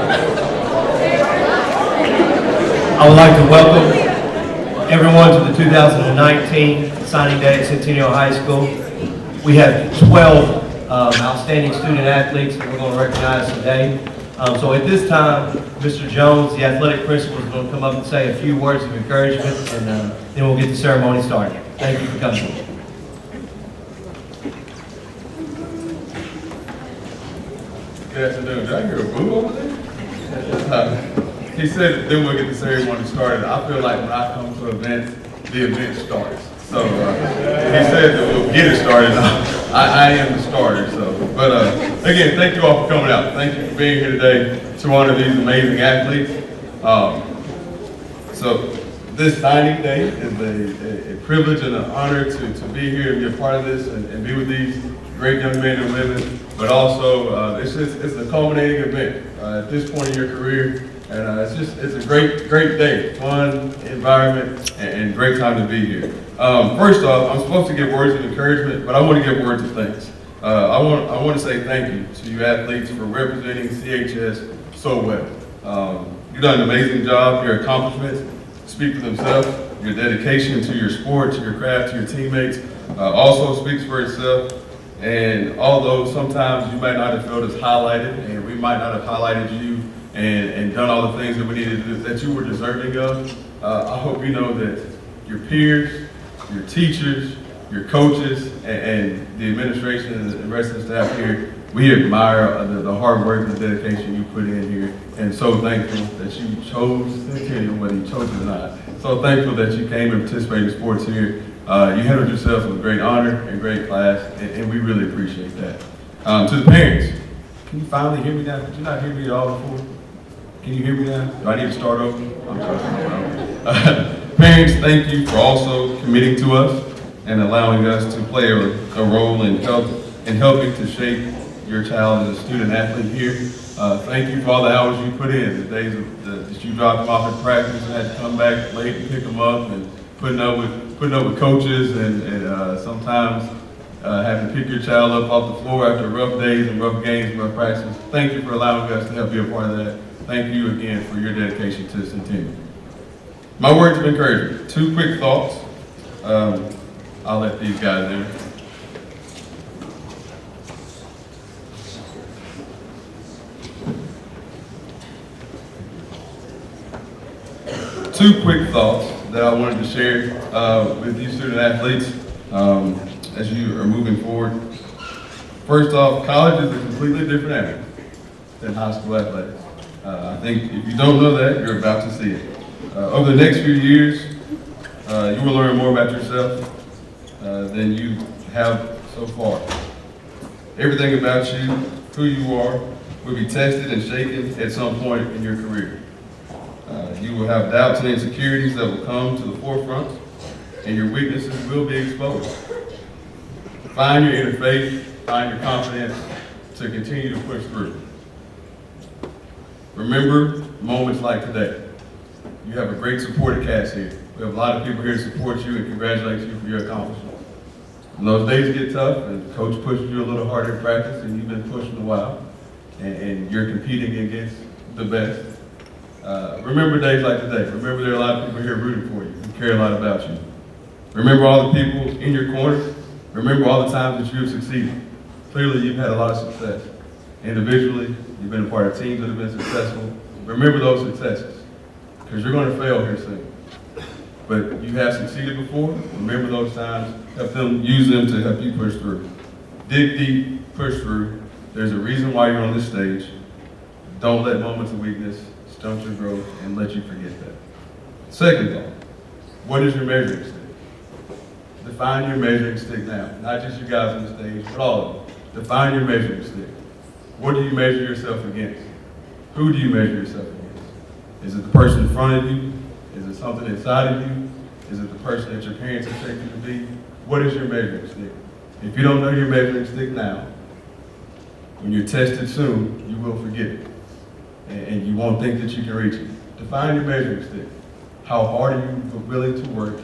I would like to welcome everyone to the 2019 signing day at Centennial High School. We have 12 outstanding student athletes that we're going to recognize today. So at this time, Mr. Jones, the athletic principal, is going to come up and say a few words of encouragement, and then we'll get the ceremony started. Thank you for coming. Good afternoon. Did I hear a boo over there? He said then we'll get the ceremony started. I feel like when I come to events, the event starts. So he said that we'll get it started. I am the starter. But again, thank you all for coming out. Thank you for being here today to honor these amazing athletes. So this signing day is a privilege and an honor to be here and be a part of this and be with these great young men and women. But also, it's a culminating event at this point in your career. And it's a great day, fun environment, and great time to be here. First off, I'm supposed to give words of encouragement, but I want to give words of thanks. I want to say thank you to you athletes for representing CHS so well. You've done an amazing job. Your accomplishments speak for themselves. Your dedication to your sport, to your craft, to your teammates also speaks for itself. And although sometimes you might not have felt as highlighted, and we might not have highlighted you and done all the things that we needed to do, that you were deserving of, I hope you know that your peers, your teachers, your coaches, and the administration and the rest of the staff here, we admire the hard work and the dedication you put in here, and so thankful that you chose Centennial, whether you chose it or not. So thankful that you came and participated in sports here. You handled yourself with great honor and great class, and we really appreciate that. To the parents, can you finally hear me now? Did you not hear me at all before? Can you hear me now? Do I need to start over? I'm sorry. Parents, thank you for also committing to us and allowing us to play a role in helping to shape your child as a student athlete here. Thank you for all the hours you put in, the days that you dropped them off at practice and had to come back late and pick them up, and putting up with coaches and sometimes having to pick your child up off the floor after rough days and rough games and rough practices. Thank you for allowing us to help be a part of that. Thank you again for your dedication to Centennial. My words of encouragement, 2 quick thoughts. I'll let these guys in. Two quick thoughts that I wanted to share with you student athletes as you are moving forward. First off, college is a completely different animal than high school athletics. I think if you don't know that, you're about to see it. Over the next few years, you will learn more about yourself than you have so far. Everything about you, who you are, will be tested and shaken at some point in your career. You will have doubts and insecurities that will come to the forefront, and your weaknesses will be exposed. Find your inner faith, find your confidence to continue to push through. Remember moments like today. You have a great supported cast here. We have a lot of people here to support you and congratulate you for your accomplishments. When those days get tough and coach pushes you a little harder in practice and you've been pushing a while and you're competing against the best, remember days like today. Remember there are a lot of people here rooting for you who care a lot about you. Remember all the people in your corner. Remember all the times that you have succeeded. Clearly you've had a lot of success. Individually, you've been a part of teams that have been successful. Remember those successes, because you're going to fail here soon. But you have succeeded before. Remember those times. Use them to help you push through. Dig deep, push through. There's a reason why you're on this stage. Don't let moments of weakness stunt your growth and let you forget that. Second thought, what is your measuring stick? Define your measuring stick now. Not just you guys on the stage, but all of them. Define your measuring stick. What do you measure yourself against? Who do you measure yourself against? Is it the person in front of you? Is it something inside of you? Is it the person that your parents expect you to be? What is your measuring stick? If you don't know your measuring stick now, when you're tested soon, you will forget it. And you won't think that you can reach it. Define your measuring stick. How hard are you willing to work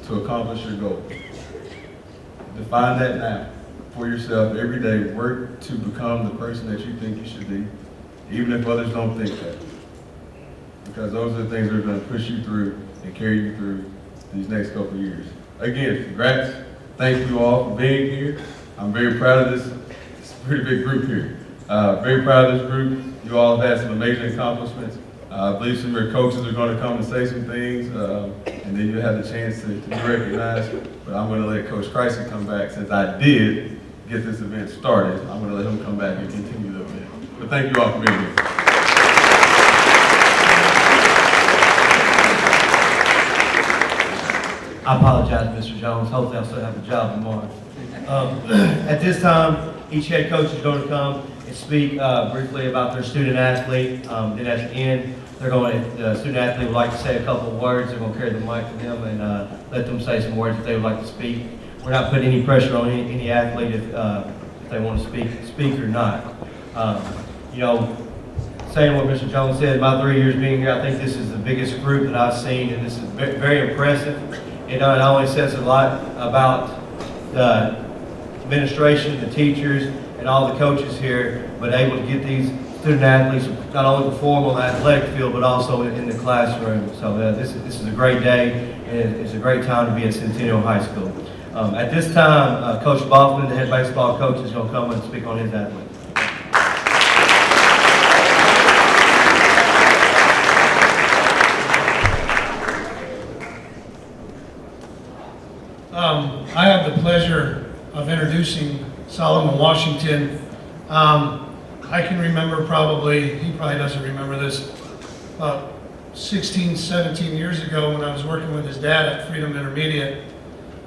to accomplish your goal? Define that now for yourself every day. Work to become the person that you think you should be. even if others don't think that. Because those are the things that are going to push you through and carry you through these next couple of years. Again, congrats. Thank you all for being here. I'm very proud of this. It's a pretty big group here. Very proud of this group. You all have had some amazing accomplishments. I believe some of your coaches are going to come and say some things, and then you'll have the chance to be recognized. But I'm going to let Coach Christy come back. Since I did get this event started, I'm going to let him come back and continue the event. But thank you all for being here. I apologize, Mr. Jones. Hopefully I'll still have a job tomorrow. At this time, each head coach is going to come and speak briefly about their student athlete. Then at the end, the student athlete would like to say a couple of words. They're going to carry the mic to them and let them say some words if they would like to speak. We're not putting any pressure on any athlete if they want to speak or not. You know, saying what Mr. Jones said, my 3 years being here, I think this is the biggest group that I've seen, and this is very impressive. It not only says a lot about the administration, the teachers, and all the coaches here, but able to get these student athletes not only perform on the athletic field, but also in the classroom. So this is a great day, and it's a great time to be at Centennial High School. At this time, Coach Boffman, the head baseball coach, is going to come and speak on his athlete. I have the pleasure of introducing Solomon Washington. I can remember he probably doesn't remember this, about 16, 17 years ago when I was working with his dad at Freedom Intermediate.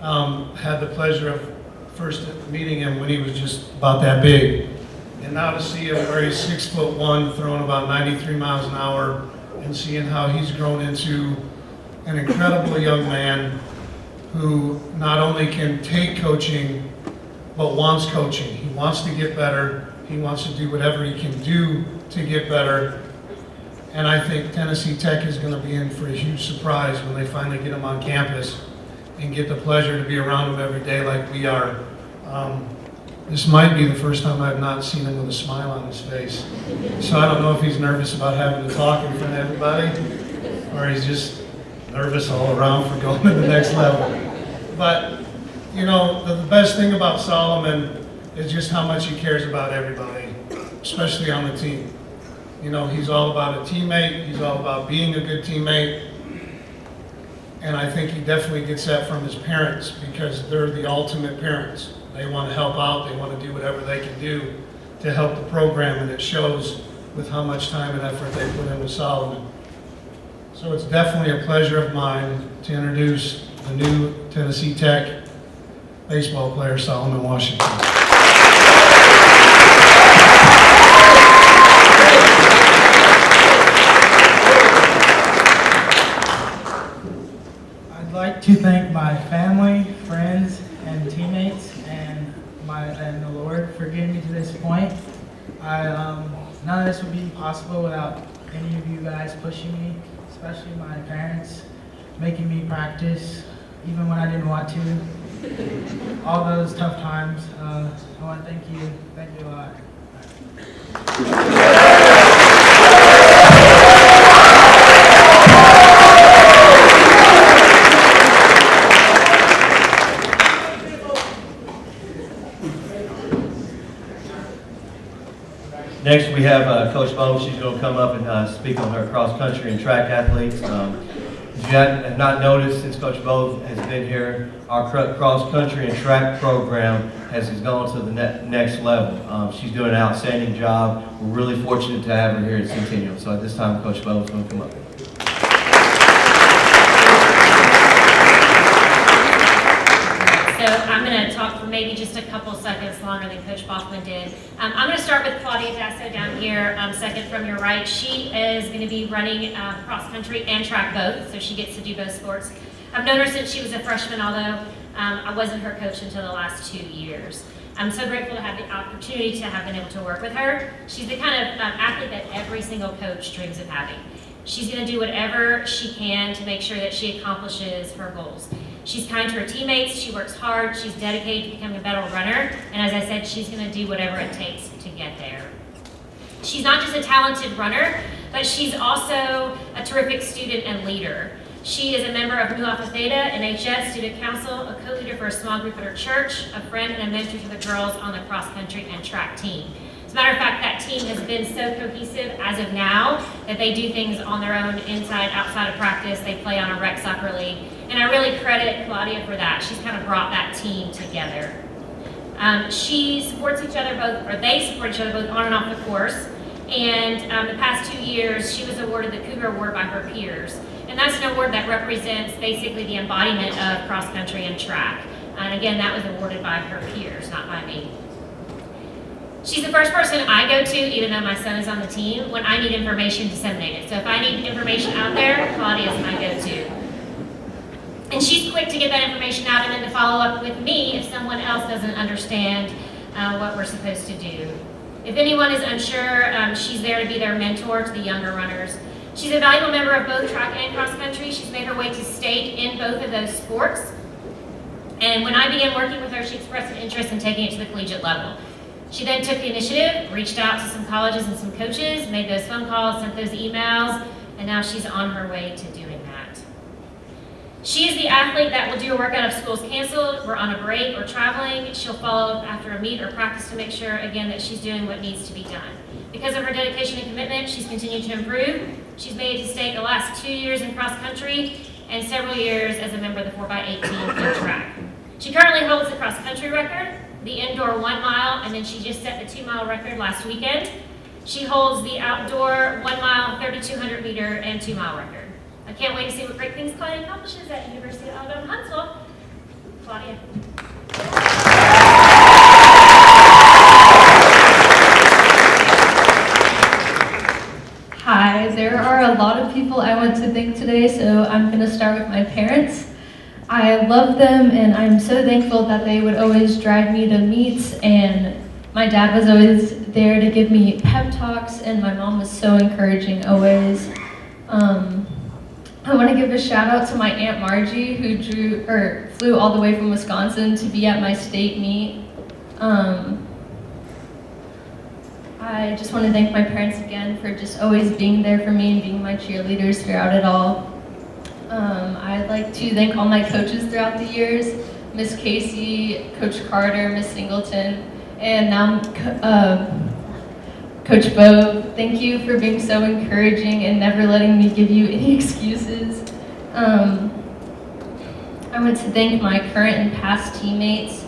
Had the pleasure of first meeting him when he was just about that big. And now to see him where he's 6'1", throwing about 93 miles an hour, and seeing how he's grown into an incredible young man who not only can take coaching, but wants coaching. He wants to get better. He wants to do whatever he can do to get better. And I think Tennessee Tech is going to be in for a huge surprise when they finally get him on campus and get the pleasure to be around him every day like we are. This might be the first time I've not seen him with a smile on his face. So I don't know if he's nervous about having to talk in front of everybody, or he's just nervous all around for going to the next level. But, you know, the best thing about Solomon is just how much he cares about everybody, especially on the team. You know, he's all about a teammate. He's all about being a good teammate. And I think he definitely gets that from his parents, because they're the ultimate parents. They want to help out. They want to do whatever they can do to help the program, and it shows with how much time and effort they put in with Solomon. So it's definitely a pleasure of mine to introduce the new Tennessee Tech baseball player, Solomon Washington. I'd like to thank my family, friends, and teammates, and the Lord for getting me to this point. None of this would be possible without any of you guys pushing me, especially my parents, making me practice even when I didn't want to. All those tough times. I want to thank you. Thank you a lot. Next, we have Coach Bo. She's going to come up and speak on her cross-country and track athletes. If you have not noticed, since Coach Bo has been here, our cross-country and track program has gone to the next level. She's doing an outstanding job. We're really fortunate to have her here at Centennial. So at this time, Coach Bo is going to come up. So I'm going to talk for maybe just a couple seconds longer than Coach Boffman did. I'm going to start with Claudia Dasso down here, second from your right. She is going to be running cross country and track both, so she gets to do both sports. I've known her since she was a freshman, although I wasn't her coach until the last 2 years. I'm so grateful to have the opportunity to have been able to work with her. She's the kind of athlete that every single coach dreams of having. She's going to do whatever she can to make sure that she accomplishes her goals. She's kind to her teammates, she works hard, she's dedicated to becoming a better runner, and as I said, she's going to do whatever it takes to get there. She's not just a talented runner, but she's also a terrific student and leader. She is a member of Nu Alpha Theta and HS Student Council, a co-leader for a small group at her church, a friend and a mentor to the girls on the cross country and track team. As a matter of fact, that team has been so cohesive as of now that they do things on their own inside, outside of practice. They play on a rec soccer league. And I really credit Claudia for that. She's kind of brought that team together. She supports each other both, or they support each other both on and off the course. And the past 2 years, she was awarded the Cougar Award by her peers. And that's an award that represents basically the embodiment of cross country and track. And again, that was awarded by her peers, not by me. She's the first person I go to, even though my son is on the team, when I need information disseminated. So if I need information out there, Claudia is my go-to. And she's quick to get that information out and then to follow up with me if someone else doesn't understand what we're supposed to do. If anyone is unsure, she's there to be their mentor to the younger runners. She's a valuable member of both track and cross country. She's made her way to state in both of those sports. And when I began working with her, she expressed an interest in taking it to the collegiate level. She then took the initiative, reached out to some colleges and some coaches, made those phone calls, sent those emails, and now she's on her way to doing that. She is the athlete that will do a workout if school's canceled, we're on a break, or traveling. She'll follow up after a meet or practice to make sure, again, that she's doing what needs to be done. Because of her dedication and commitment, she's continued to improve. She's made it to state the last 2 years in cross country and several years as a member of the 4x8 team in track. She currently holds the cross country record, the indoor 1 mile, and then she just set the 2 mile record last weekend. She holds the outdoor 1 mile, 3,200 meter, and 2 mile record. I can't wait to see what great things Claudia accomplishes at University of Alabama, Huntsville. Claudia. Hi, there are a lot of people I want to thank today, so I'm going to start with my parents. I love them, and I'm so thankful that they would always drive me to meets, and my dad was always there to give me pep talks, and my mom was so encouraging always. I want to give a shout out to my Aunt Margie, who flew all the way from Wisconsin to be at my state meet. I just want to thank my parents again for just always being there for me and being my cheerleaders throughout it all. I'd like to thank all my coaches throughout the years, Miss Casey, Coach Carter, Miss Singleton, and now Coach Bo. Thank you for being so encouraging and never letting me give you any excuses. I want to thank my current and past teammates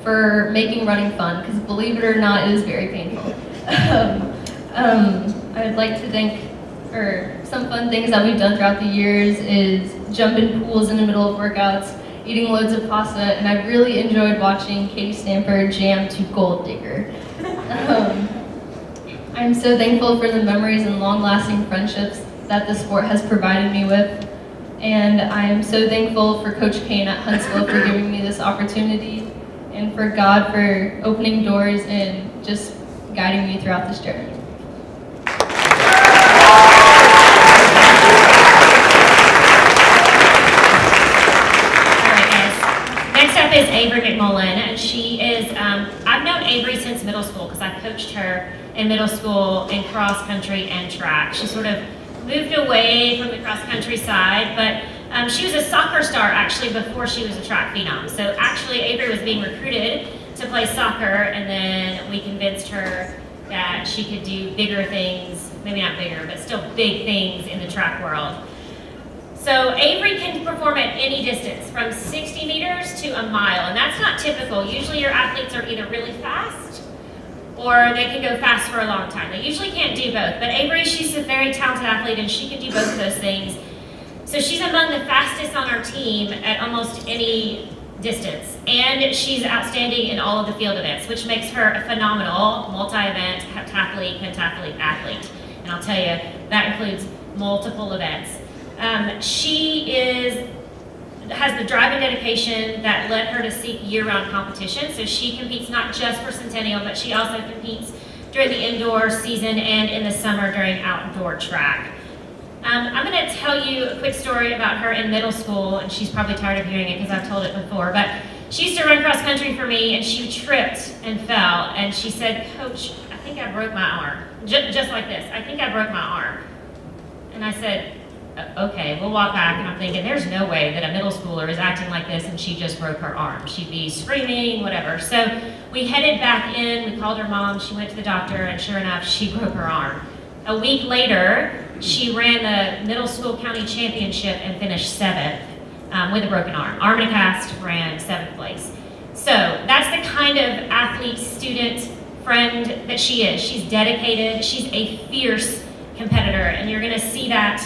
for making running fun, because believe it or not, it is very painful. I'd like to thank, some fun things that we've done throughout the years is jump in pools in the middle of workouts, eating loads of pasta, and I've really enjoyed watching Katie Stamper jam to Gold Digger. I'm so thankful for the memories and long-lasting friendships that the sport has provided me with, and I am so thankful for Coach Kane at Huntsville for giving me this opportunity, and for God for opening doors and just guiding me throughout this journey. Is Avery McMullen, and she is, I've known Avery since middle school because I coached her in middle school in cross country and track. She sort of moved away from the cross country side, but she was a soccer star actually before she was a track phenom. So actually Avery was being recruited to play soccer, and then we convinced her that she could do bigger things, maybe not bigger, but still big things in the track world. So Avery can perform at any distance, from 60 meters to a mile, and that's not typical. Usually your athletes are either really fast or they can go fast for a long time. They usually can't do both, but Avery, she's a very talented athlete and she can do both of those things. So she's among the fastest on our team at almost any distance, and she's outstanding in all of the field events, which makes her a phenomenal multi-event heptathlete, pentathlete athlete. And I'll tell you, that includes multiple events. She has the drive and dedication that led her to seek year-round competition. So she competes not just for Centennial, but she also competes during the indoor season and in the summer during outdoor track. I'm going to tell you a quick story about her in middle school, and she's probably tired of hearing it because I've told it before, but she used to run cross country for me, and she tripped and fell, and she said, "Coach, I think I broke my arm." just like this. I think I broke my arm. And I said, okay, we'll walk back. And I'm thinking, there's no way that a middle schooler is acting like this and she just broke her arm. She'd be screaming, whatever. So we headed back in, we called her mom, she went to the doctor, and sure enough, she broke her arm. A week later, she ran the middle school county championship and finished 7th with a broken arm. Arm in a cast, ran 7th place. So that's the kind of athlete, student, friend that she is. She's dedicated, she's a fierce competitor, and you're gonna see that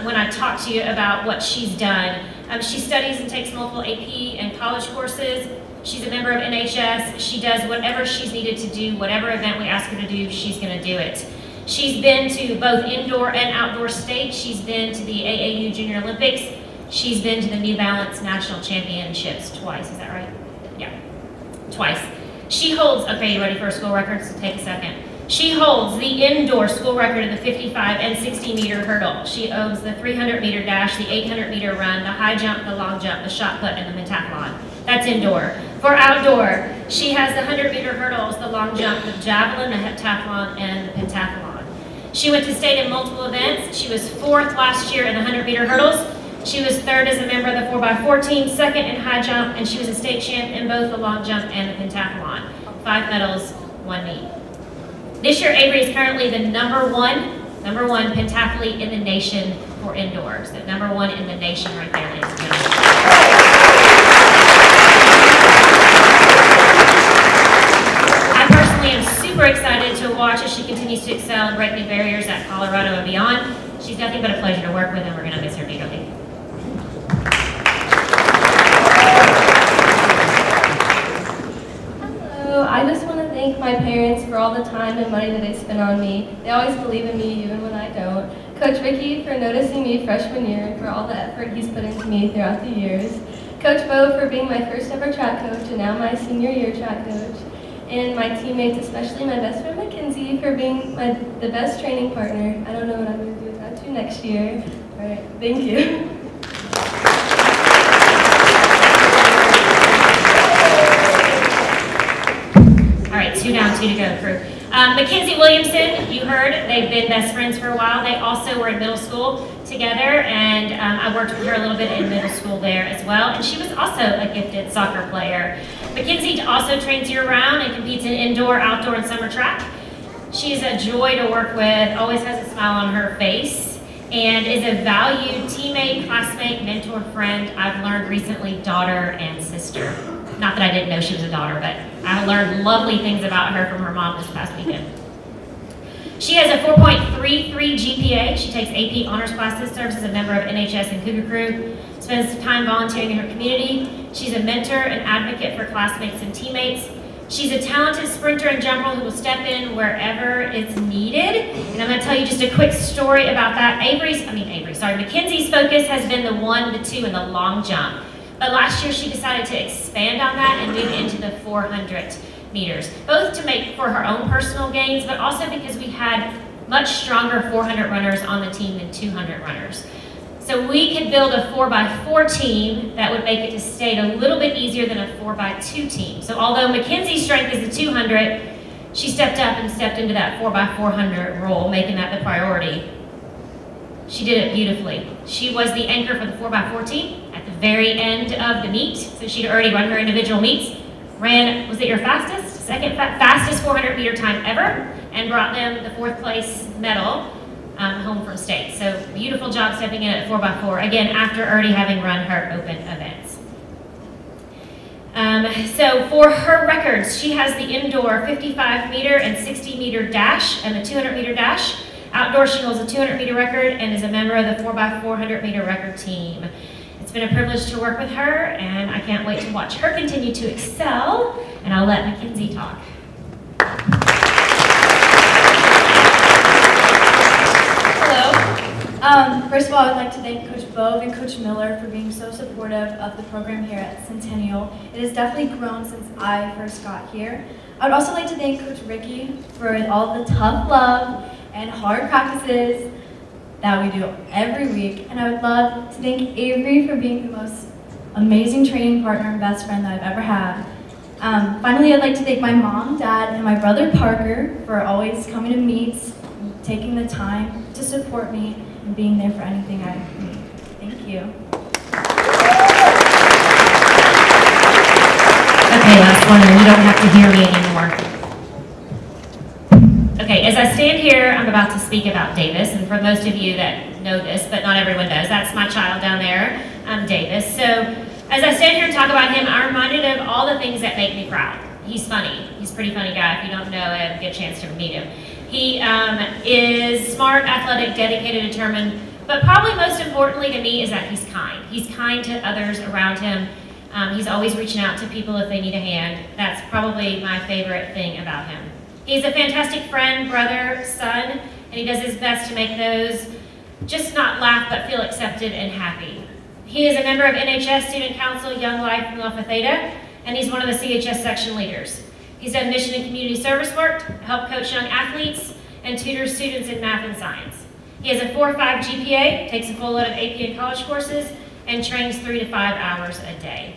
when I talk to you about what she's done. She studies and takes multiple AP and college courses. She's a member of NHS. She does whatever she's needed to do, whatever event we ask her to do, she's gonna do it. She's been to both indoor and outdoor states. She's been to the AAU Junior Olympics. She's been to the New Balance National Championships twice, is that right? Yeah, twice. She holds, okay, you ready for school records? So take a second. She holds the indoor school record in the 55 and 60 meter hurdle. She owns the 300 meter dash, the 800 meter run, the high jump, the long jump, the shot put, and the pentathlon. That's indoor. For outdoor, she has the 100 meter hurdles, the long jump, the javelin, the heptathlon, and the pentathlon. She went to state in multiple events. She was 4th last year in the 100 meter hurdles. She was 3rd as a member of the 4x4 team, 2nd in high jump, and she was a state champ in both the long jump and the pentathlon. 5 medals, 1 meet. This year, Avery is currently the number one pentathlete in the nation for indoors. The number 1 in the nation right there, ladies and gentlemen. I personally am super excited to watch as she continues to excel and break new barriers at Colorado and beyond. She's nothing but a pleasure to work with, and we're going to miss her dearly. I just want to thank my parents for all the time and money that they spend on me. They always believe in me even when I don't. Coach Ricky for noticing me freshman year and for all the effort he's put into me throughout the years. Coach Bo for being my first ever track coach and now my senior year track coach. And my teammates, especially my best friend Mackenzie, for being the best training partner. I don't know what I'm going to do without you next year. All right, thank you. All right, 2 down, 2 to go, crew. Mackenzie Williamson, you heard, they've been best friends for a while. They also were in middle school together, and I worked with her a little bit in middle school there as well. And she was also a gifted soccer player. Mackenzie also trains year-round and competes in indoor, outdoor, and summer track. She's a joy to work with, always has a smile on her face, and is a valued teammate, classmate, mentor, friend. I've learned recently, daughter and sister. Not that I didn't know she was a daughter, but I learned lovely things about her from her mom this past weekend. She has a 4.33 GPA. She takes AP honors classes, serves as a member of NHS and Cougar Crew, spends time volunteering in her community. She's a mentor and advocate for classmates and teammates. She's a talented sprinter and jumper who will step in wherever it's needed. And I'm going to tell you just a quick story about that. Mackenzie's focus has been the 1, the 2, and the long jump. But last year she decided to expand on that and move into the 400 meters, both to make for her own personal gains, but also because we had much stronger 400 runners on the team than 200 runners. So we could build a 4x4 team that would make it to state a little bit easier than a 4x2 team. So although Mackenzie's strength is the 200, she stepped up and stepped into that 4x400 role, making that the priority. She did it beautifully. She was the anchor for the 4x4 team at the very end of the meet. So she'd already run her individual meets. Ran, was it your fastest? Second fastest 400 meter time ever, and brought them the 4th place medal home from state. So beautiful job stepping in at 4x4, again, after already having run her open events. So for her records, she has the indoor 55 meter and 60 meter dash and the 200 meter dash. Outdoor, she holds a 200 meter record and is a member of the 4x400 meter record team. It's been a privilege to work with her, and I can't wait to watch her continue to excel, and I'll let Mackenzie talk. Hello. First of all, I would like to thank Coach Bove and Coach Miller for being so supportive of the program here at Centennial. It has definitely grown since I first got here. I would also like to thank Coach Ricky for all the tough love and hard practices that we do every week. And I would love to thank Avery for being the most amazing training partner and best friend that I've ever had. Finally, I'd like to thank my mom, dad, and my brother Parker for always coming to meets, taking the time to support me, and being there for anything I need. Thank you. Okay, last one, and you don't have to hear me anymore. Okay, as I stand here, I'm about to speak about Davis, and for most of you that know this, but not everyone does, that's my child down there, Davis. So, as I stand here and talk about him, I'm reminded of all the things that make me proud. He's funny. He's a pretty funny guy. If you don't know him, get a chance to meet him. He is smart, athletic, dedicated, determined, but probably most importantly to me is that he's kind. He's kind to others around him. He's always reaching out to people if they need a hand. That's probably my favorite thing about him. He's a fantastic friend, brother, son, and he does his best to make those just not laugh but feel accepted and happy. He is a member of NHS Student Council, Young Life, and Alpha Theta, and he's one of the CHS section leaders. He's done mission and community service work, helped coach young athletes, and tutors students in math and science. He has a 4.5 GPA, takes a full load of AP and college courses, and trains 3 to 5 hours a day.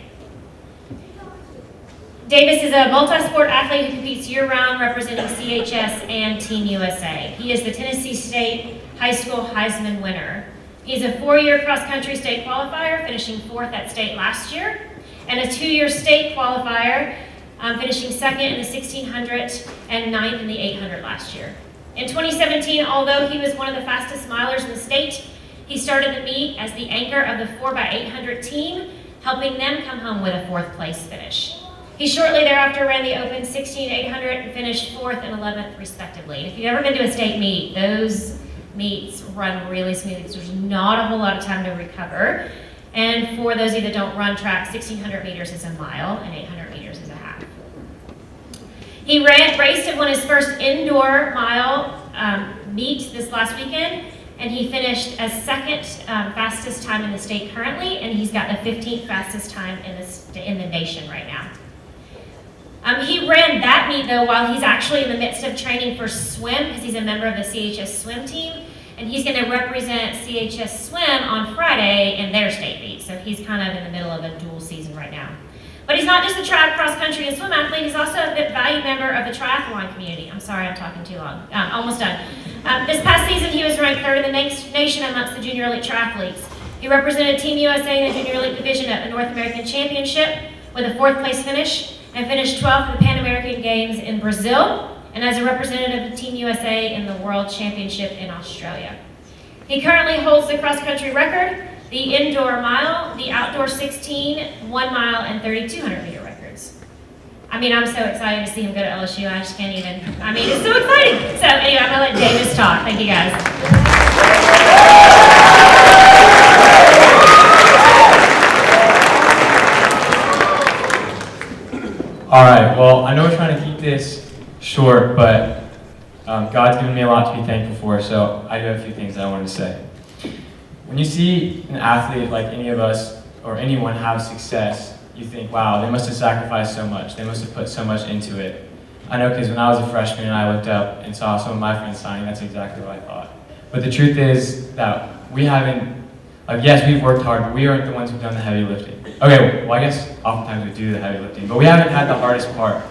Davis is a multi-sport athlete who competes year-round representing CHS and Team USA. He is the Tennessee State High School Heisman winner. He's a 4-year cross-country state qualifier, finishing 4th at state last year, and a 2-year state qualifier, finishing 2nd in the 1600 and 9th in the 800 last year. In 2017, although he was one of the fastest milers in the state, he started the meet as the anchor of the 4x800 team, helping them come home with a 4th place finish. He shortly thereafter ran the open 16-800 and finished 4th and 11th respectively. If you've ever been to a state meet, those meets run really smoothly because there's not a whole lot of time to recover. And for those of you that don't run track, 1600 meters is a mile and 800 meters is a half. He raced and won his first indoor mile meet this last weekend, and he finished as 2nd fastest time in the state currently, and he's got the 15th fastest time in the nation right now. He ran that meet though while he's actually in the midst of training for swim because he's a member of the CHS swim team, and he's going to represent CHS swim on Friday in their state meet. So he's kind of in the middle of a dual season right now. But he's not just a cross country and swim athlete, he's also a valued member of the triathlon community. I'm sorry, I'm talking too long. Almost done. This past season, he was ranked 3rd in the nation amongst the junior elite triathletes. He represented Team USA in the junior elite division at the North American Championship with a 4th place finish, and finished 12th at the Pan American Games in Brazil, and as a representative of Team USA in the World Championship in Australia. He currently holds the cross-country record, the indoor mile, the outdoor 16, 1 mile, and 3,200 meter records. I mean, I'm so excited to see him go to LSU, I just can't even, it's so exciting. So anyway, I'm gonna let Davis talk. Thank you guys. All right, well, I know we're trying to keep this short, but God's given me a lot to be thankful for, so I do have a few things that I wanted to say. When you see an athlete like any of us or anyone have success, you think, wow, they must have sacrificed so much. They must have put so much into it. I know because when I was a freshman and I looked up and saw some of my friends signing, that's exactly what I thought. But the truth is that we haven't, yes, we've worked hard, but we aren't the ones who've done the heavy lifting. Okay, well, I guess oftentimes we do the heavy lifting, but we haven't had the hardest part.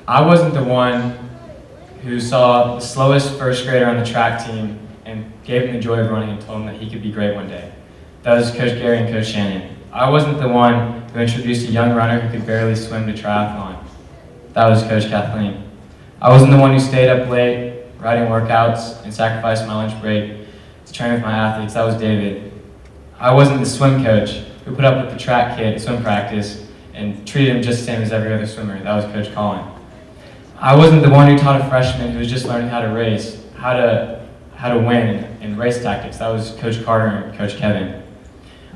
I wasn't the one who saw the slowest first grader on the track team and gave him the joy of running and told him that he could be great one day. That was Coach Gary and Coach Shannon. I wasn't the one who introduced a young runner who could barely swim to triathlon. That was Coach Kathleen. I wasn't the one who stayed up late, writing workouts, and sacrificed my lunch break to train with my athletes. That was David. I wasn't the swim coach who put up with the track kid at swim practice and treated him just the same as every other swimmer. That was Coach Colin. I wasn't the one who taught a freshman who was just learning how to race, how to win in race tactics. That was Coach Carter and Coach Kevin.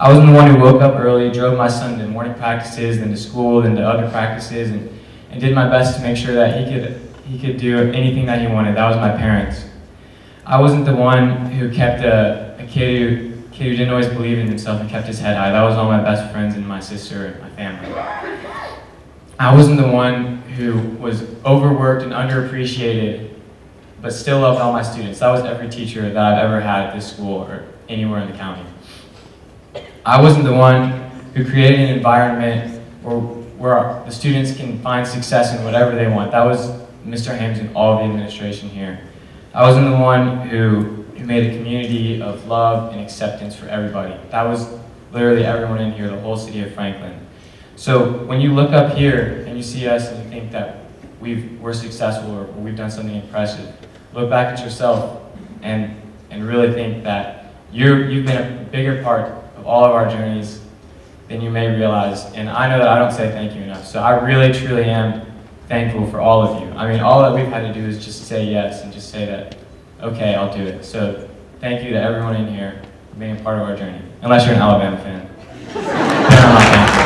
I wasn't the one who woke up early, drove my son to morning practices, then to school, then to other practices, and did my best to make sure that he could do anything that he wanted. That was my parents. I wasn't the one who kept a kid who didn't always believe in himself and kept his head high. That was all my best friends and my sister and my family. I wasn't the one who was overworked and underappreciated, but still loved all my students. That was every teacher that I've ever had at this school or anywhere in the county. I wasn't the one who created an environment where the students can find success in whatever they want. That was Mr. Hames and all of the administration here. I wasn't the one who made a community of love and acceptance for everybody. That was literally everyone in here, the whole city of Franklin. So when you look up here and you see us and you think that we're successful or we've done something impressive, look back at yourself and really think that you've been a bigger part of all of our journeys than you may realize. And I know that I don't say thank you enough. So I really, truly am thankful for all of you. I mean, all that we've had to do is just say yes and just say that, okay, I'll do it. So thank you to everyone in here for being a part of our journey. Unless you're an Alabama fan. Then I'm not thankful.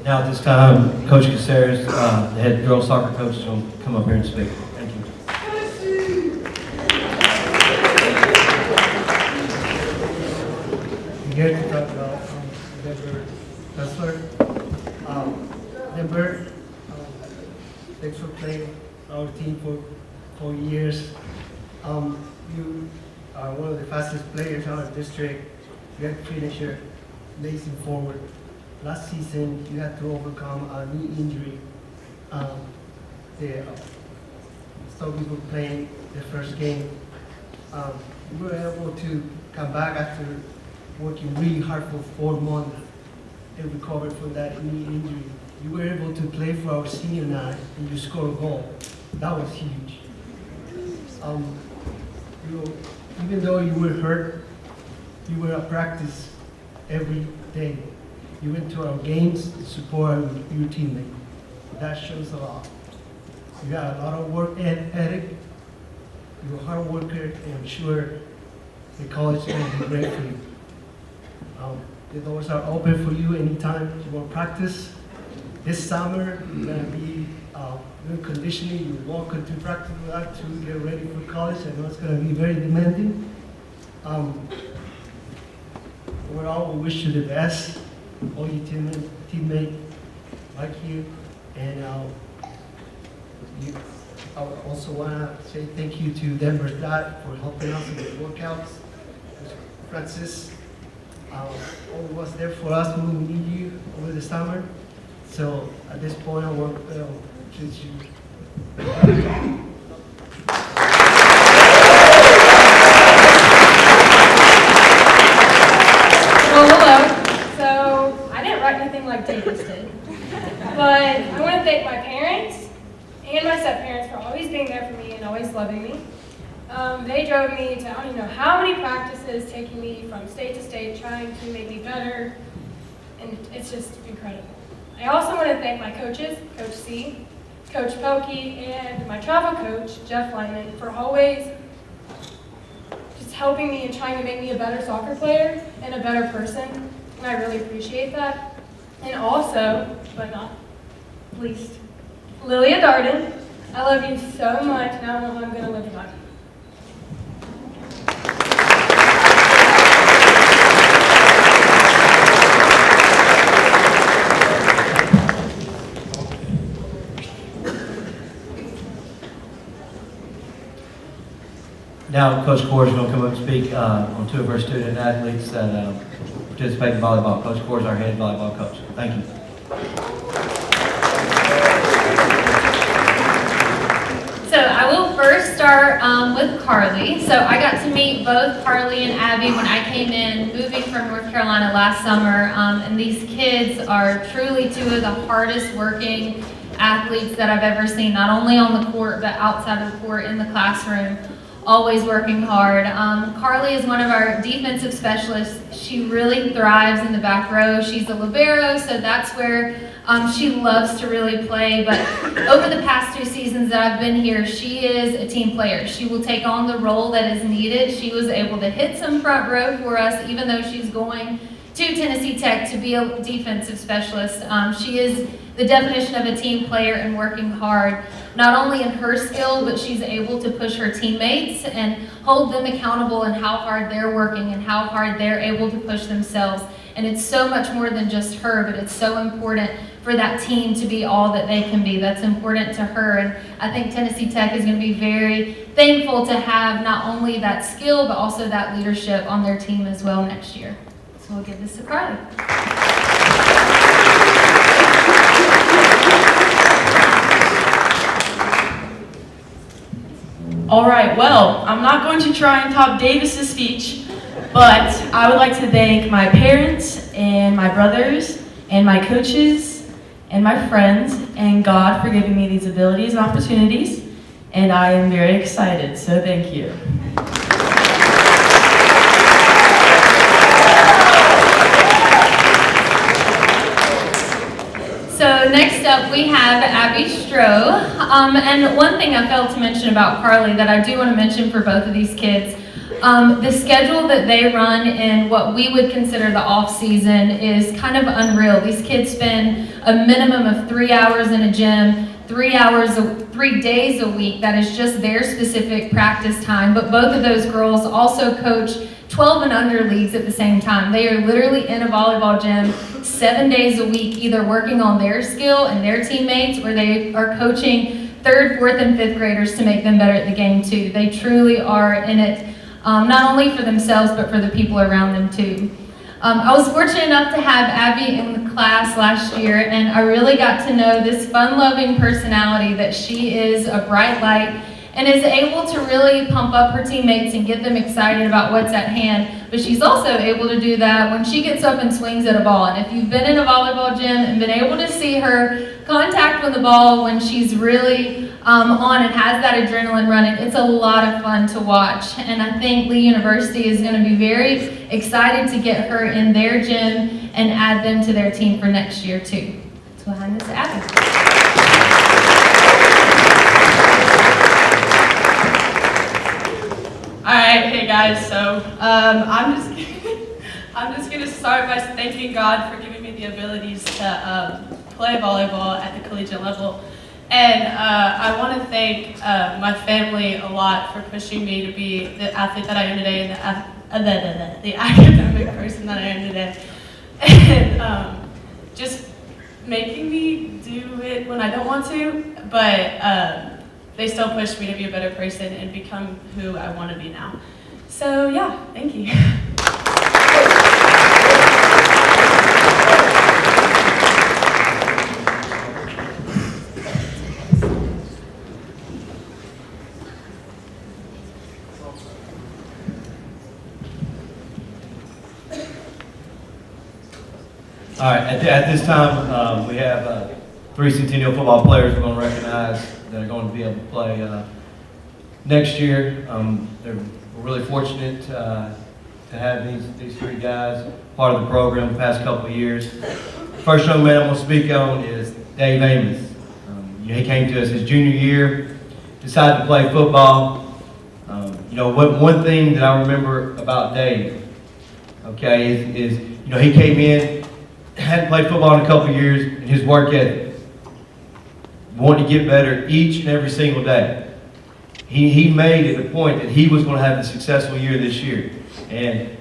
Now at this time, Coach Caceres, the head girls soccer coach, is going to come up here and speak. Thank you. I'm here to talk about Denver Kessler. Denver, thanks for playing our team for 4 years. You are one of the fastest players in our district. You had to finish your amazing forward. Last season, you had to overcome a knee injury. Stoke people playing their first game. You were able to come back after working really hard for 4 months and recover from that knee injury. You were able to play for our senior night and you scored a goal. That was huge. Even though you were hurt, you were at practice every day. You went to our games to support your teammate. That shows a lot. You got a lot of work ethic. You're a hard worker, and I'm sure the college is going to be great for you. The doors are open for you anytime you want to practice. This summer, you're going to be doing conditioning. You're welcome to practice with that to get ready for college. I know it's going to be very demanding. Overall, we wish you the best. All your teammates like you, and I also want to say thank you to Denver's dad for helping us with the workouts. Francis always was there for us when we need you over the summer. So at this point, I want to introduce you. Well, hello. So, I didn't write anything like Davis did, but I want to thank my parents and my step-parents for always being there for me and always loving me. They drove me to I don't even know how many practices, taking me from state to state, trying to make me better, and it's just incredible. I also want to thank my coaches, Coach C, Coach Pelkey, and my travel coach, Jeff Lyman, for always just helping me and trying to make me a better soccer player and a better person, and I really appreciate that. And also, but not least, Lilia Darden, I love you so much, and I don't know how I'm going to live without you. Now, Coach Coors is going to come up and speak on 2 of our student athletes that participate in volleyball. Coach Coors is our head volleyball coach. Thank you. So I will first start with Carly. So I got to meet both Carly and Abby when I came in, moving from North Carolina last summer. And these kids are truly 2 of the hardest working athletes that I've ever seen, not only on the court, but outside of the court in the classroom. Always working hard. Carly is one of our defensive specialists. She really thrives in the back row. She's a libero, so that's where she loves to really play. But over the past 2 seasons that I've been here, she is a team player. She will take on the role that is needed. She was able to hit some front row for us, even though she's going to Tennessee Tech to be a defensive specialist. She is the definition of a team player and working hard, not only in her skill, but she's able to push her teammates and hold them accountable in how hard they're working and how hard they're able to push themselves. And it's so much more than just her, but it's so important for that team to be all that they can be. That's important to her. And I think Tennessee Tech is going to be very thankful to have not only that skill, but also that leadership on their team as well next year. So we'll give this to Carly. All right, well, I'm not going to try and top Davis's speech, but I would like to thank my parents and my brothers and my coaches and my friends and God for giving me these abilities and opportunities, and I am very excited, so thank you. So next up we have Abby Stroh. And one thing I failed to mention about Carly that I do want to mention for both of these kids, the schedule that they run in what we would consider the off season is kind of unreal. These kids spend a minimum of 3 hours in a gym, 3 days a week. That is just their specific practice time. But both of those girls also coach 12 and under leagues at the same time. They are literally in a volleyball gym 7 days a week, either working on their skill and their teammates, or they are coaching 3rd, 4th, and 5th graders to make them better at the game too. They truly are in it, not only for themselves, but for the people around them too. I was fortunate enough to have Abby in the class last year, and I really got to know this fun-loving personality that she is, a bright light, and is able to really pump up her teammates and get them excited about what's at hand. But she's also able to do that when she gets up and swings at a ball. And if you've been in a volleyball gym and been able to see her contact with the ball when she's really on and has that adrenaline running, it's a lot of fun to watch. And I think Lee University is going to be very excited to get her in their gym and add them to their team for next year too. So behind this, Abby. All right, hey guys, so I'm just gonna start by thanking God for giving me the abilities to play volleyball at the collegiate level. And I want to thank my family a lot for pushing me to be the athlete that I am today and the academic person that I am today. And just making me do it when I don't want to, but they still push me to be a better person and become who I want to be now. So yeah, thank you. All right, at this time, we have 3 Centennial football players we're going to recognize that are going to be able to play next year. We're really fortunate to have these 3 guys part of the program the past couple of years. First young man I'm going to speak on is Dave Amos. He came to us his junior year, decided to play football. One thing that I remember about Dave, okay, is he came in, hadn't played football in a couple of years, and his work ethic, wanting to get better each and every single day. He made it a point that he was going to have a successful year this year. And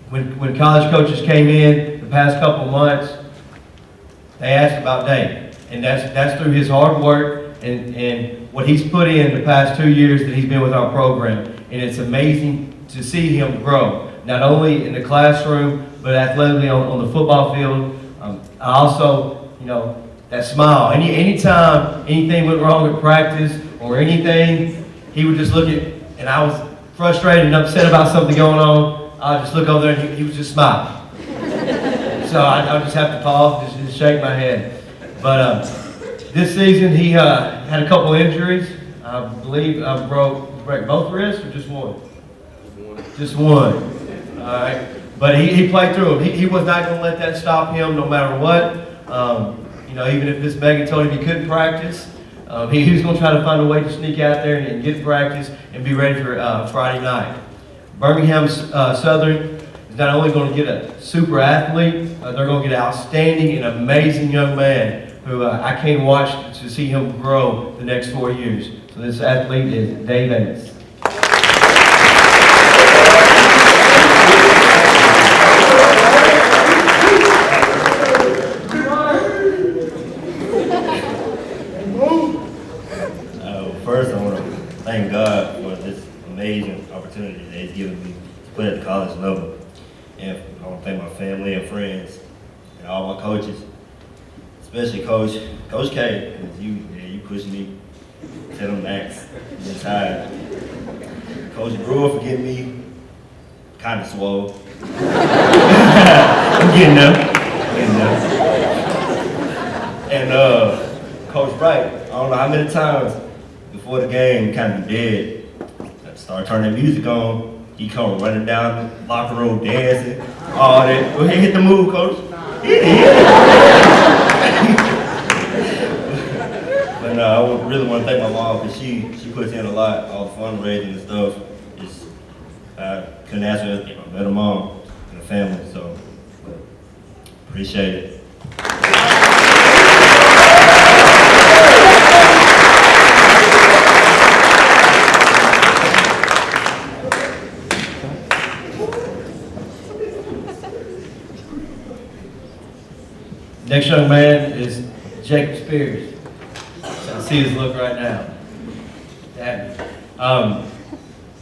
when college coaches came in the past couple of months, they asked about Dave. And that's through his hard work and what he's put in the past 2 years that he's been with our program. And it's amazing to see him grow, not only in the classroom, but athletically on the football field. I also, that smile. Anytime anything went wrong at practice or anything, he would just look at, and I was frustrated and upset about something going on, I'd just look over there and he would just smile. So I just have to pause, just shake my head. But this season he had a couple injuries. I believe I broke both wrists or just one? Just one. All right. But he played through them. He was not going to let that stop him no matter what. Even if Miss Megan told him he couldn't practice, he was going to try to find a way to sneak out there and get practice and be ready for Friday night. Birmingham Southern is not only going to get a super athlete, they're going to get an outstanding and amazing young man who I can't watch to see him grow the next 4 years. So this athlete is Dave Amos. first, I want to thank God for this amazing opportunity that He's given me to play at the college level. And I want to thank my family and friends and all my coaches, especially Coach K, because you pushed me to the max. I'm tired. Coach Brewer for getting me kind of swole. I'm getting there. And Coach Bright, I don't know how many times before the game kind of dead, I start turning the music on, he come running down the locker room dancing, all that. Go ahead, hit the move, Coach. But no, I really want to thank my mom because she puts in a lot, all the fundraising and stuff. I couldn't ask for a better mom and a family, so appreciate it. Next young man is Jacob Spears. I see his look right now.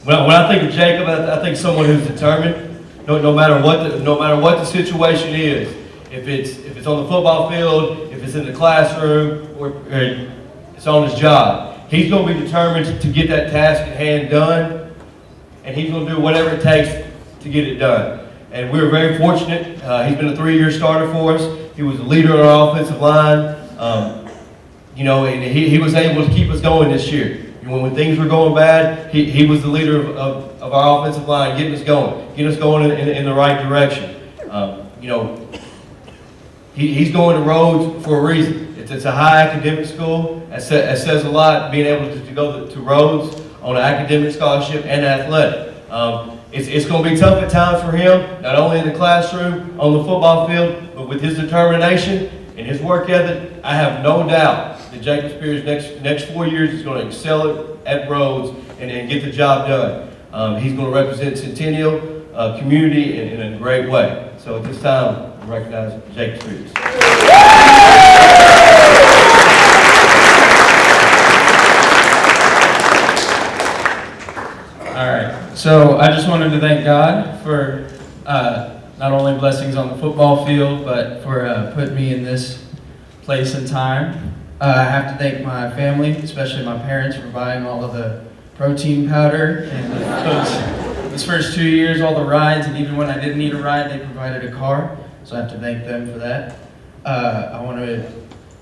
When I think of Jacob, I think someone who's determined. No matter what the situation is, if it's on the football field, if it's in the classroom, or it's on his job, he's going to be determined to get that task at hand done, and he's going to do whatever it takes to get it done. And we're very fortunate. He's been a 3-year starter for us. He was a leader on our offensive line. And he was able to keep us going this year. When things were going bad, he was the leader of our offensive line, getting us going in the right direction. He's going to Rhodes for a reason. It's a high academic school. That says a lot, being able to go to Rhodes on an academic scholarship and athletic. It's going to be tough at times for him, not only in the classroom, on the football field, but with his determination and his work ethic, I have no doubt that Jacob Spears next 4 years is going to excel at Rhodes and get the job done. He's going to represent Centennial community in a great way. So at this time, I recognize Jacob Spears. All right, so I just wanted to thank God for not only blessings on the football field, but for putting me in this place and time. I have to thank my family, especially my parents, for buying all of the protein powder and those first 2 years, all the rides, and even when I didn't need a ride, they provided a car. So I have to thank them for that. I want to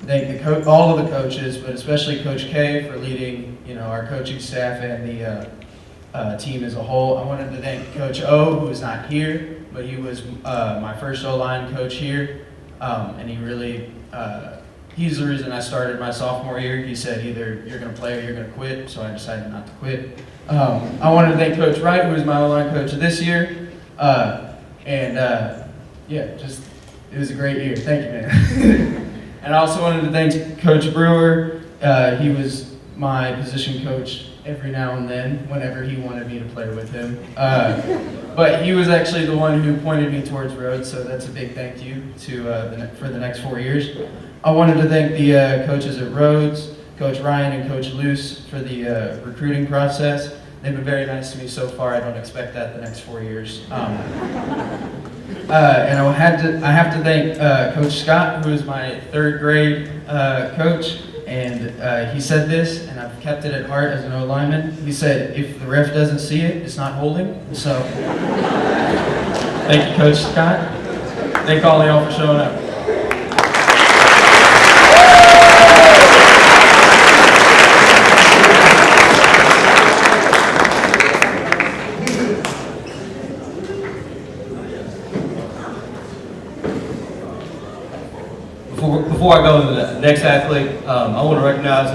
thank all of the coaches, but especially Coach K for leading, our coaching staff and the team as a whole. I wanted to thank Coach O, who is not here, but he was my first O-line coach here, and he really, he's the reason I started my sophomore year. He said either you're going to play or you're going to quit, so I decided not to quit. I wanted to thank Coach Wright, who is my O-line coach this year, it was a great year. Thank you, man. And I also wanted to thank Coach Brewer. He was my position coach every now and then, whenever he wanted me to play with him. But he was actually the one who pointed me towards Rhodes, so that's a big thank you for the next 4 years. I wanted to thank the coaches at Rhodes, Coach Ryan and Coach Luce, for the recruiting process. They've been very nice to me so far. I don't expect that the next 4 years. And I have to thank Coach Scott, who is my 3rd grade coach. And he said this, and I've kept it at heart as an O-lineman. He said, if the ref doesn't see it, it's not holding. So, thank you, Coach Scott. Thank all y'all for showing up. Before I go to the next athlete, I want to recognize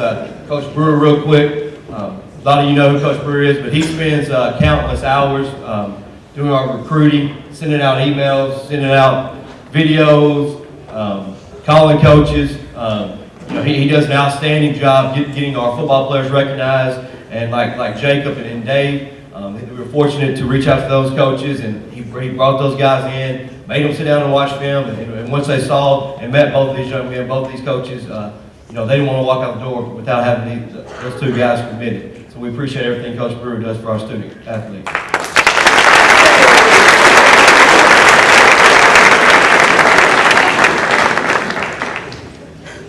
Coach Brewer real quick. A lot of you know who Coach Brewer is, but he spends countless hours doing our recruiting, sending out emails, sending out videos, calling coaches. He does an outstanding job getting our football players recognized, and like Jacob and Dave, we were fortunate to reach out to those coaches, and he brought those guys in, made them sit down and watch film, and once they saw and met both these young men, both these coaches, they didn't want to walk out the door without having those two guys committed. So we appreciate everything Coach Brewer does for our student athletes.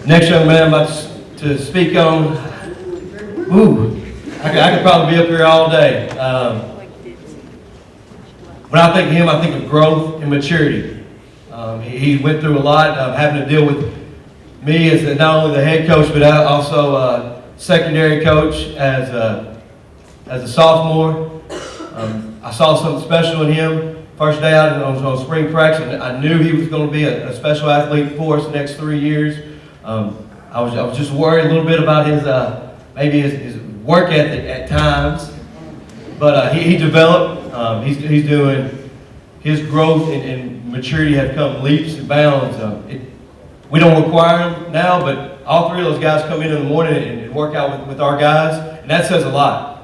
Next young man I'm about to speak on, I could probably be up here all day. When I think of him, I think of growth and maturity. He went through a lot of having to deal with me as not only the head coach, but also secondary coach as a sophomore. I saw something special in him first day out on spring practice, and I knew he was going to be a special athlete for us the next 3 years. I was just worried a little bit about his maybe his work ethic at times, but he developed. He's doing his growth and maturity have come leaps and bounds. We don't require him now, but all three of those guys come in the morning and work out with our guys, and that says a lot.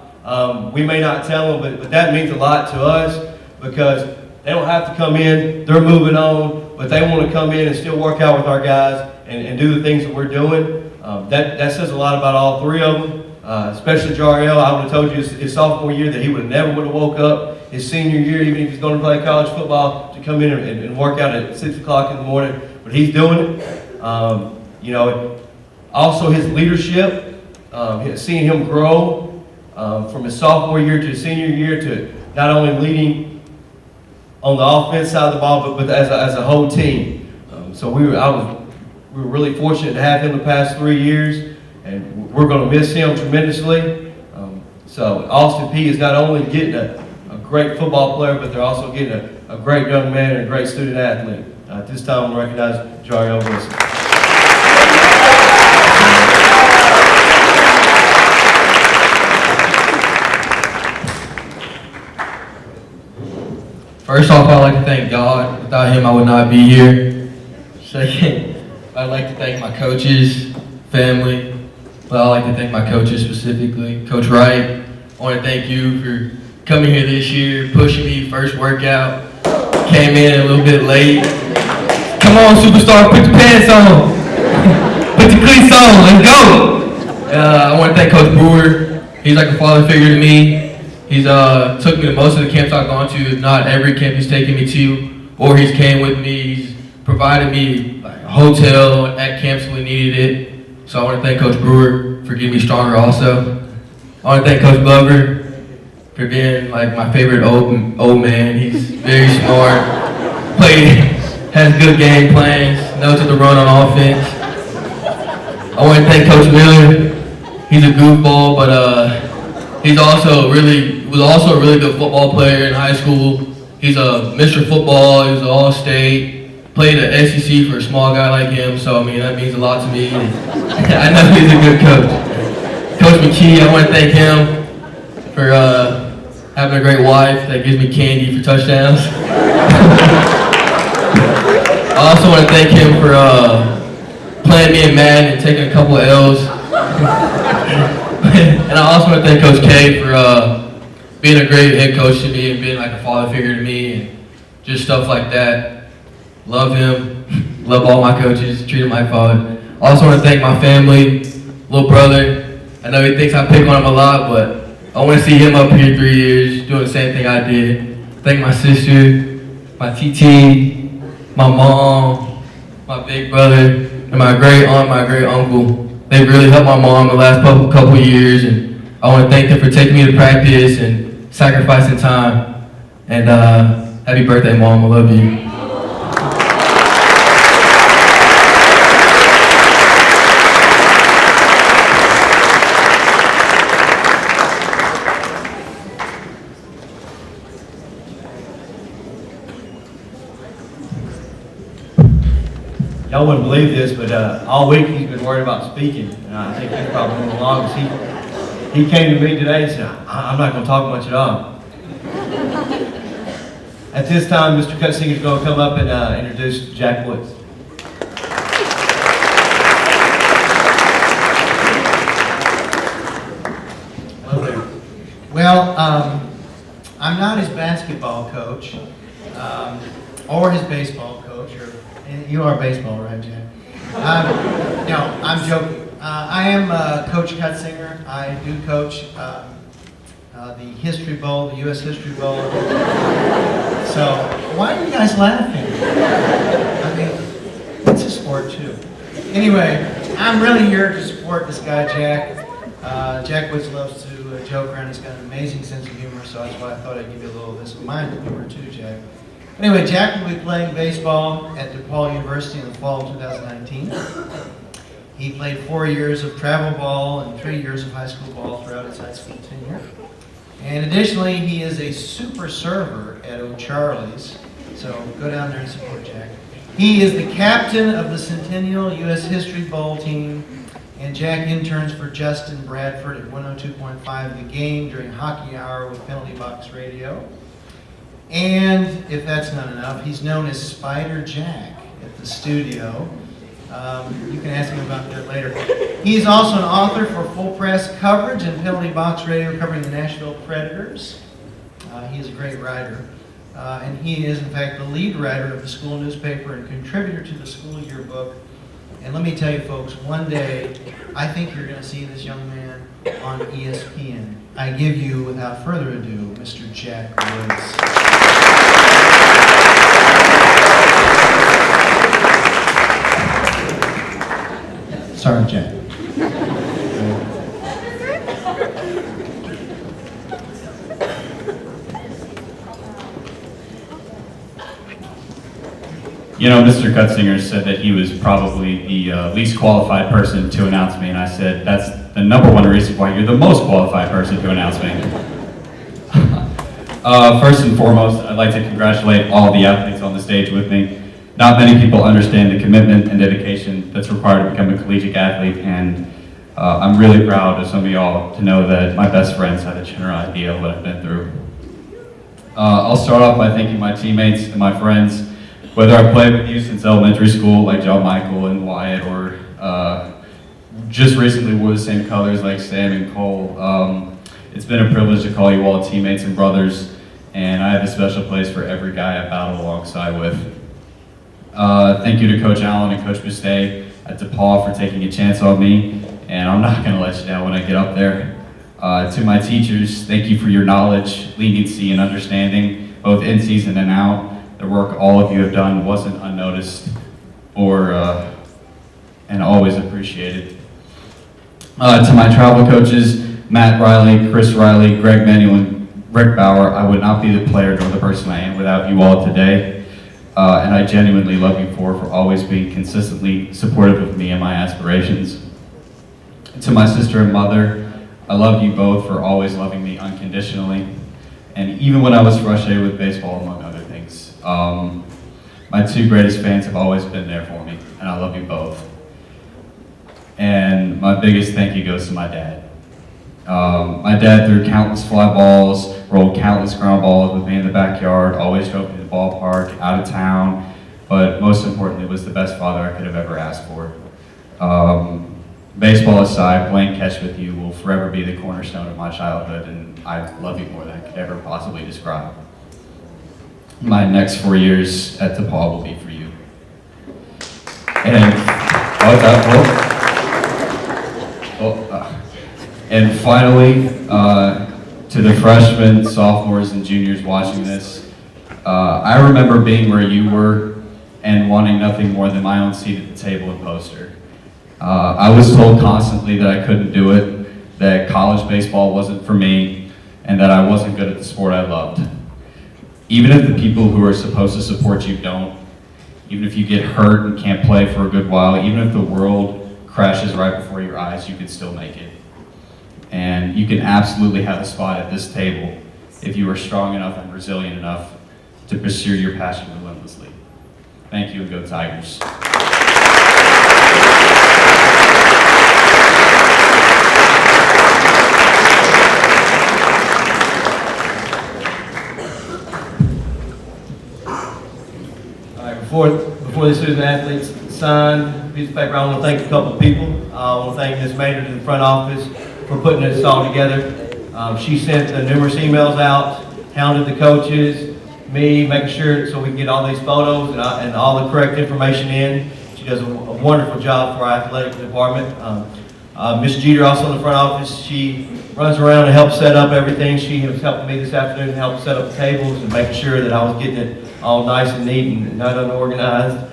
We may not tell them, but that means a lot to us because they don't have to come in. They're moving on, but they want to come in and still work out with our guys and do the things that we're doing. That says a lot about all three of them, especially Jariel. I would have told you his sophomore year that he would have woke up his senior year, even if he's going to play college football, to come in and work out at 6 o'clock in the morning. But he's doing it. Also his leadership, seeing him grow from his sophomore year to his senior year to not only leading on the offense side of the ball, but as a whole team. So we were really fortunate to have him the past 3 years, and we're going to miss him tremendously. So Austin Peay is not only getting a great football player, but they're also getting a great young man and a great student athlete. At this time, we recognize Jariel Wilson. First off, I'd like to thank God. Without him, I would not be here. Second, I'd like to thank my coaches, family, but I'd like to thank my coaches specifically. Coach Wright, I want to thank you for coming here this year, pushing me first workout. Came in a little bit late. Come on, superstar, put your pants on. Put your cleats on, let's go. I want to thank Coach Brewer. He's like a father figure to me. He's took me to most of the camps I've gone to, if not every camp he's taken me to, or he's came with me. He's provided me like a hotel at camps when we needed it. So I want to thank Coach Brewer for getting me stronger also. I want to thank Coach Glover for being like my favorite old man. He's very smart, has good game plans, knows how to run on offense. I want to thank Coach Miller. He's a goofball, but he's also was also a really good football player in high school. He's a Mr. Football. He was an All-State. Played at SEC for a small guy like him, so I mean that means a lot to me. I know he's a good coach. Coach McKee, I want to thank him for having a great wife that gives me candy for touchdowns. I also want to thank him for playing me in Madden and taking a couple of L's. And I also want to thank Coach K for being a great head coach to me and being like a father figure to me and just stuff like that. Love him. Love all my coaches. Treat him like father. I also want to thank my family, little brother. I know he thinks I pick on him a lot, but I want to see him up here 3 years doing the same thing I did. Thank my sister, my TT, my mom, my big brother, and my great aunt, my great uncle. They really helped my mom the last couple of years, and I want to thank them for taking me to practice and sacrificing time. And happy birthday, Mom. I love you. Y'all wouldn't believe this, but all week he's been worried about speaking. And I think he's probably one of the longest. He came to me today and said, I'm not going to talk much at all. At this time, Mr. Cutsinger is going to come up and introduce Jack Woods. Well, I'm not his basketball coach or his baseball coach. You are baseball, right, Jack? No, I'm joking. I am Coach Cutzinger. I do coach the History Bowl, the U.S. History Bowl. So, why are you guys laughing? I mean, it's a sport too. Anyway, I'm really here to support this guy, Jack. Jack Woods loves to joke around. He's got an amazing sense of humor, so that's why I thought I'd give you a little of this. Mine humor too, Jack. Anyway, Jack will be playing baseball at DePaul University in the fall of 2019. He played 4 years of travel ball and 3 years of high school ball throughout his high school tenure. And additionally, he is a super server at O'Charlie's, so go down there and support Jack. He is the captain of the Centennial U.S. History Bowl team, and Jack interns for Justin Bradford at 102.5 The Game during hockey hour with Penalty Box Radio. And if that's not enough, he's known as Spider Jack at the studio. You can ask him about that later. He's also an author for full press coverage and Penalty Box Radio covering the Nashville Predators. He is a great writer. And he is, in fact, the lead writer of the school newspaper and contributor to the school yearbook. And let me tell you, folks, one day, I think you're going to see this young man on ESPN. I give you, without further ado, Mr. Jack Woods. Sorry, Jack. You know, Mr. Cutzinger said that he was probably the least qualified person to announce me, and I said, that's the number one reason why you're the most qualified person to announce me. First and foremost, I'd like to congratulate all the athletes on the stage with me. Not many people understand the commitment and dedication that's required to become a collegiate athlete, and I'm really proud of some of y'all to know that my best friends had a general idea of what I've been through. I'll start off by thanking my teammates and my friends, whether I played with you since elementary school, like John Michael and Wyatt, or just recently wore the same colors like Sam and Cole. It's been a privilege to call you all teammates and brothers, and I have a special place for every guy I battle alongside with. Thank you to Coach Allen and Coach Peay at DePaul for taking a chance on me, and I'm not going to let you down when I get up there. To my teachers, thank you for your knowledge, leniency, and understanding, both in season and out. The work all of you have done wasn't unnoticed and always appreciated. To my travel coaches, Matt Riley, Chris Riley, Greg Manuel, and Rick Bauer, I would not be the player nor the person I am without you all today. And I genuinely love you for always being consistently supportive of me and my aspirations. To my sister and mother, I love you both for always loving me unconditionally. And even when I was frustrated with baseball, among other things. My two greatest fans have always been there for me, and I love you both. And my biggest thank you goes to my dad. My dad threw countless fly balls, rolled countless ground balls with me in the backyard, always drove me to the ballpark, out of town, but most importantly was the best father I could have ever asked for. Baseball aside, playing catch with you will forever be the cornerstone of my childhood, and I love you more than I could ever possibly describe. My next 4 years at DePaul will be for you. And, and finally, to the freshmen, sophomores, and juniors watching this, I remember being where you were and wanting nothing more than my own seat at the table and poster. I was told constantly that I couldn't do it, that college baseball wasn't for me, and that I wasn't good at the sport I loved. Even if the people who are supposed to support you don't, even if you get hurt and can't play for a good while, even if the world crashes right before your eyes, you can still make it. And you can absolutely have a spot at this table if you are strong enough and resilient enough to pursue your passion relentlessly. Thank you, and go Tigers. Before the student athletes sign piece of paper, I want to thank a couple of people. I want to thank Ms. Maynard in the front office for putting this all together. She sent numerous emails out, hounded the coaches, me, making sure so we can get all these photos and all the correct information in. She does a wonderful job for our athletic department. Ms. Jeter, also in the front office, she runs around and helps set up everything. She was helping me this afternoon to help set up the tables and making sure that I was getting it all nice and neat and not unorganized.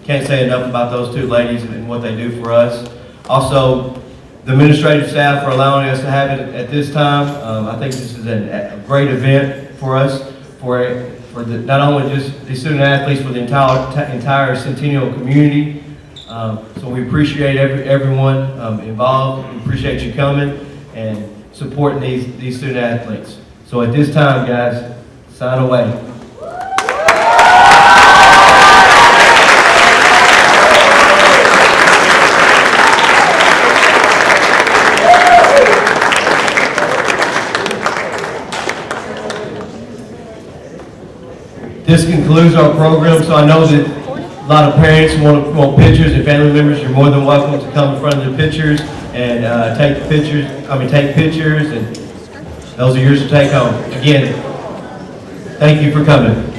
Can't say enough about those two ladies and what they do for us. Also, the administrative staff for allowing us to have it at this time. I think this is a great event for us, not only just the student athletes, for the entire Centennial community. So we appreciate everyone involved. We appreciate you coming and supporting these student athletes. So at this time, guys, sign away. This concludes our program, so I know that a lot of parents want pictures and family members. You're more than welcome to come in front of the pictures and take pictures, and those are yours to take home. Again, thank you for coming.